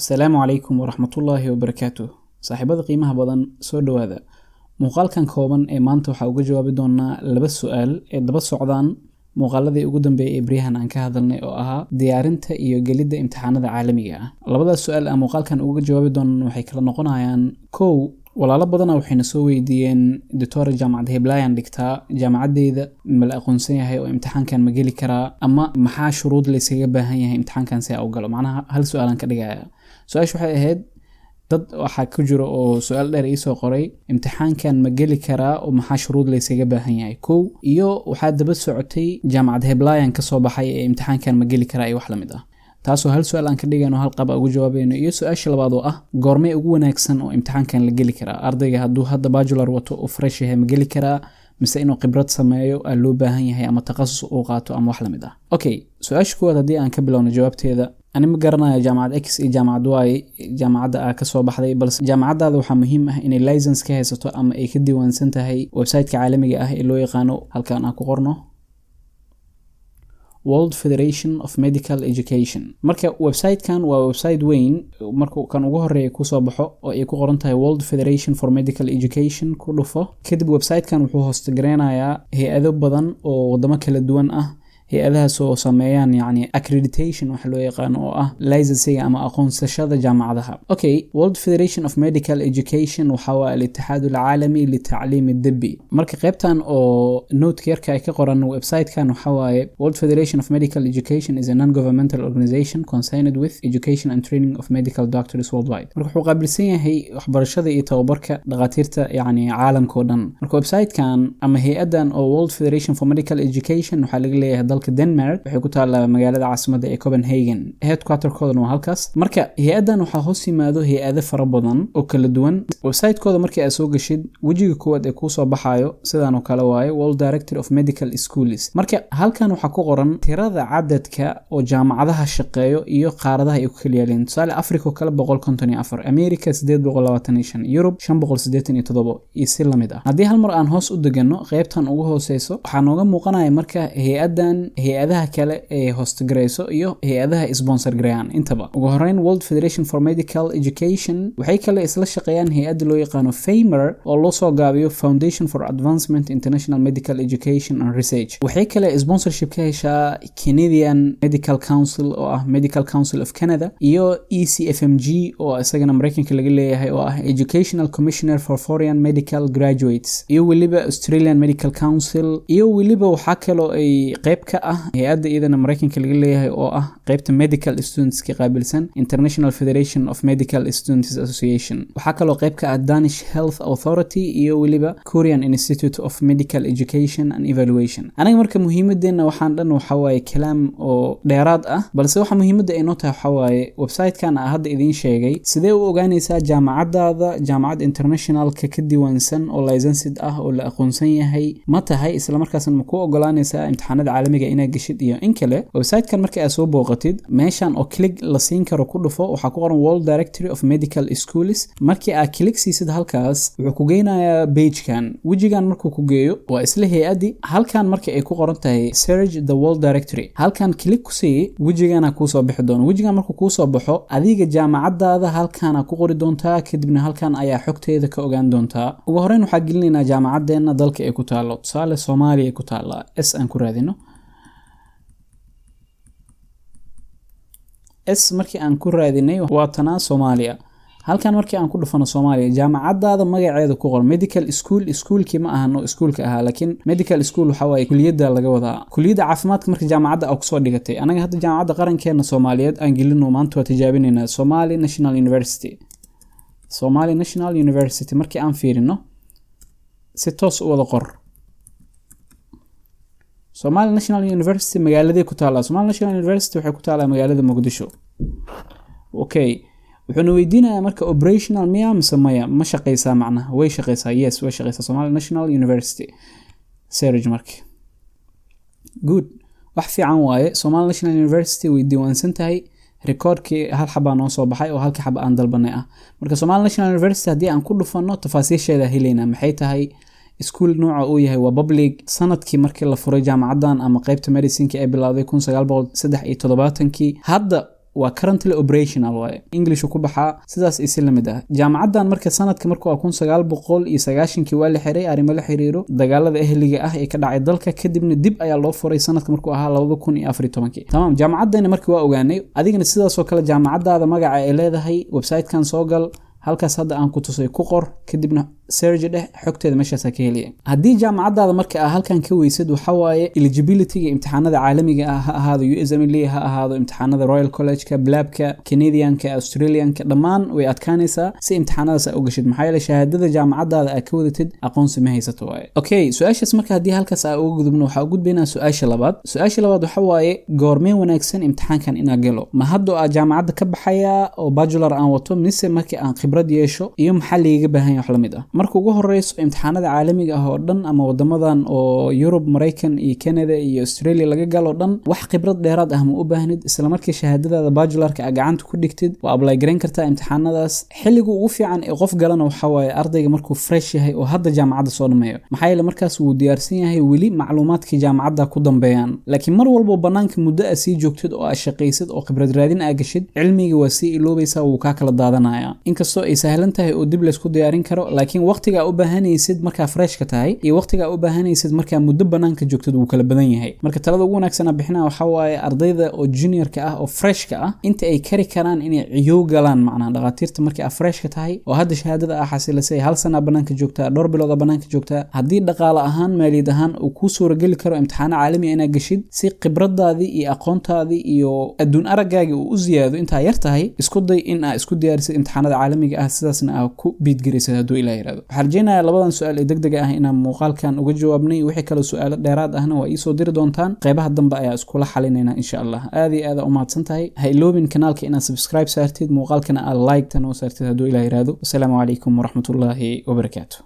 Asalaamu calaykum waraxmatullaahi wabarakaatuh. Saaxiibada qiimaha badan soo dhawaada. Muuqaalkan kooban ee maanta waxaa uga jawaabi doonaa laba su'aal ee daba socdaan muuqaaladii ugu dambeeyay ee bariyahan aan ka hadalnay oo ahaa diyaarinta iyo gelidda imtixaanada caalamiga ah. Labadaas su'aal aan muuqaalkan uga jawaabi doonaa waxay kala noqonayaan kow walaalo badan waxayna soo weydiiyeen doctor jaamacad Heblayan dhigtaa jaamacadeyda ma la aqoonsan yahay oo imtixaankan ma geli karaa ama maxaa shuruud la isaga baahan yahay imtixaankan si uu galo. Macnaha hal su'aalan ka dhigaya. Su'aashu waxay ahayd dad waxa ku jiro oo su'aal dheer ii soo qoray imtixaankan ma geli karaa oo maxaa shuruud la isaga baahan yahay kow iyo waxa daba socotay jaamacad Heblayan ka soo baxay ee imtixaankan ma geli karaa iyo wax la mid ah. taasoo hal su'aal aan ka dhigayno hal qaba ugu jawaabayno iyo su'aasha labaad oo ah goormee ugu wanaagsan oo imtixaankan la geli karaa. Ardayga hadduu hadda bachelor wato oo fresh yahay ma geli karaa mise inuu khibrad sameeyo loo baahan yahay ama takhasus uu qaato ama wax la mid ah. Okay, su'aasha koowaad haddii aan ka bilowno jawaabteeda ani ma garanayo jaamacad X iyo jaamacad Y jaamacadda ka soo baxday balse jaamacadaada waxaa muhiim ah inay license ka haysato ama ay ka diiwaansan tahay website-ka caalamiga ah ee loo yaqaano halkaan aan ku qorno World Federation of Medical Education. Marka website-kan waa website weyn marka kan ugu horeeya ku soo baxo oo ay ku qoran tahay World Federation for Medical Education ku dhufo kadib website-kan wuxuu host gareynayaa hay'ado badan oo wadamo kala duwan ah hay'adahaas oo sameeyaan yani accreditation wax loo yaqaan oo ah licensing ama aqoonsashada jaamacadaha. Okay, World Federation of Medical Education waxa waa al-Ittixaad al-Caalami li-Tacliim ad-Dibbi. Marka qaybtan oo note yarka ay ka qoran website-kan waxa waaye World Federation of Medical Education is a non-governmental organization concerned with education and training of medical doctors worldwide. Marka wuxuu qaabilsan yahay waxbarashada iyo tababarka dhaqaatiirta yani caalamka oo dhan. Marka website-kan ama hay'adan oo World Federation for Medical Education waxa laga leeyahay Denmark waxay ku taalaa magaalada caasimadda ee Copenhagen headquarter-koodana waa halkaas. Marka hay'adan waxaa hoos yimaado hay'ado fara badan oo kala duwan. Website-kooda markii aad soo gashid wajiga koowaad ee ku soo baxayo sidaan oo kale waaye World Directory of Medical Schools. Marka halkan waxaa ku qoran tirada cadadka oo jaamacadaha shaqeeyo iyo qaaradaha ay ku kala yaaleen. Tusaale Africa oo kale 154, America 825, Europe 587 iyo si la mid ah. Haddii hal mar aan hoos u degano qaybtan ugu hooseyso waxaa nooga muuqanaya marka hay'adan hay'adaha kale ee host gareyso iyo hay'adaha sponsor gareeyaan intaba. Ugu horeyn World Federation for Medical Education waxay kale isla shaqeeyaan hay'ad loo yaqaano FAMER oo loo soo gaabiyo Foundation for Advancement International Medical Education and Research. Waxay kale sponsorship ka heshaa Canadian Medical Council oo ah Medical Council of Canada iyo ECFMG oo isagana Mareykanka laga leeyahay oo ah Educational Commissioner for Foreign Medical Graduates iyo waliba Australian Medical Council iyo waliba waxa kale oo ay qayb ka hay'adda iyadana Mareykanka laga leeyahay oo ah qaybta medical students ka qaabilsan International Federation of Medical Students Association. Waxa kale oo qayb ka Danish Health Authority iyo waliba Korean Institute of Medical Education and Evaluation. Anaga marka muhiimadeena waxaan dhan waxa waaye kalaam oo dheeraad ah balse waxa muhiimadda ay noo tahay waxa waaye website-kan hadda idin sheegay sidee u ogaanaysaa jaamacadaada jaamacad international ka diiwaansan oo licensed ah oo la aqoonsan yahay ma tahay isla markaasna ma ku ogolaanaysaa imtixaanada caalamiga inaad gashid iyo in kale. Website-kan markii aad soo booqatid meeshan oo click la siin karo ku dhufo waxa ku qoran World Directory of Medical Schools. Markii aad click siisid halkaas wuxuu ku geynayaa page-kan. Wajigan markuu ku geeyo waa isla hay'adii halkan markii ay ku qoran tahay search the World Directory halkan click ku sii wajigana ku soo bixi doona. Wajigan markuu ku soo baxo adiga jaamacadaada halkan ku qori doontaa kadibna halkan ayaa xogteeda ka ogaan doontaa. Ugu horeyn waxa gelinaynaa jaamacadeena dalka ay ku taalo. Tusaale Soomaaliya ay ku taala S aan ku raadino S markii aan ku raadinay waa tanaa Soomaaliya. Halkan markii aan ku dhufano Soomaaliya jaamacadaada magaceeda ku qor medical school. Schoolkii ma ahano schoolka ahaa laakiin medical school waxa waaye kuliyadda laga wadaa kuliyadda caafimaadka markii jaamacadda aad ku soo dhigatay. Anaga hadda jaamacadda qarankeena Soomaaliyeed aan gelino maanta waa tijaabinayna Somali National University. Somali National University markii aan fiirino si toos u wada qor Somali National University magaalada ku taala. Somali National University waxay ku taala magaalada Muqdisho. Okay, wuxuu weydiinayaa marka operational miya mise ma shaqeysaa macnaha way shaqeysaa. Yes, way shaqeysaa Somali National University. Search markii good wax fiican waaye. Somali National University way diiwaansan tahay recordkii hal xaba noo soo baxay oo halka xaba aan dalbanay ah. Marka Somali National University haddii aan ku dhufano tafaasiisheeda helayna maxay tahay iskuul nooca uu yahay waa public. sanadkii markii la furay jaamacadan ama qaybta medicine ee bilowday 1973 hadda waa currently operational waaye English ku baxaa sidaas isla mid ah jaamacadan marka sanadka markuu 1990 waa la xiray arrimo la xiriiro dagaalada ahliga ah ee ka dhacay dalka kadibna dib ayaa loo furay sanadka markuu ahaa 2014 tamam jaamacadana markii waa ogaanay adigana sidaas oo kale jaamacadaada magaca ay leedahay website-kan soo gal halkaas hadda aan ku tusay ku qor kadibna search dheh xogteeda meeshaas ka heliya hadii jaamacadaada marka halkan ka weysad waxa waaye eligibility-ga imtixaanada caalamiga ah ha ahaado USMLE ha ahaado imtixaanada Royal College-ka BLAB-ka Canadian-ka Australian-ka dhamaan way adkaanaysaa si imtixaanadaas ay u gashid maxaa yeelay shahaadada jaamacadaada ay ka wadatid aqoonsi ma haysato waaye okay su'aashaas marka hadii halkaas aan ugu gudubno waxa ugu gudbinaa su'aasha labaad waxa waaye goormeen wanaagsan imtixaankan ina galo ma hadda aad jaamacada ka baxaya oo bachelor aan wato mise markii aan khibrad yeesho iyo maxaa liiga baahan yahay wax la mid ah marka ugu horeyso imtixaanada caalamiga ah oo dhan ama wadamadan oo Europe Mareykan iyo Canada iyo Australia laga galo dhan wax khibrad dheeraad ah ma u baahnid isla markii shahaadadaada bachelorka aad gacanta ku dhigtid waa apply gareyn kartaa imtixaanadaas xilliga ugu fiican ee qof galana waxa waaye ardayga markuu fresh yahay oo hadda jaamacada soo dhameeyo maxaa yeelay markaas uu diyaarsan yahay weli macluumaadkii jaamacada ku dambeeyaan laakiin mar walba banaanka muddo ah sii joogtid oo aad shaqaysid oo khibrad raadin aad gashid cilmiga waa sii iloobaysaa uu ka kala daadanaya inkastoo ay sahlan tahay oo dib la isku diyaarin karo laakiin waqtiga u baahanaysid marka fresh ka tahay iyo waqtiga u baahanaysid marka muddo banaanka joogtid uu kala badan yahay marka talada ugu wanaagsan aan bixinaa waxa waaye ardayda oo junior ka ah oo fresh ka ah inta ay kari karaan inay ciyo galaan macnaha dhaqaatiirta marka fresh ka tahay oo hadda shahaadada ah xasilasay hal sano banaanka joogtaa dhowr bilood banaanka joogtaa hadii dhaqaale ahaan maaliyad ahaan uu ku soo gali karo imtixaan caalami ah inaad gashid si khibradaadii iyo aqoontaadii iyo adduun aragaaga uu u ziyaado inta yar tahay isku day in aad isku diyaarisid imtixaanada caalamiga ah sidaasna aad ku biidgarisid haduu ilaahay yiraahdo waxaan rajaynayaa labadan su'aal ee degdeg ah inaan muuqaalkan uga jawaabnay wixii kale su'aalo dheeraad ahna waa ii soo diri doontaan qaybaha dambe ayaa isku la xalinayna insha Allah aad iyo aad u mahadsan tahay ha iloobin kanaalka inaad subscribe saartid muuqaalkana aad like tan oo saartid haduu ilaahay yiraahdo assalamu alaykum wa rahmatullahi wa barakatuh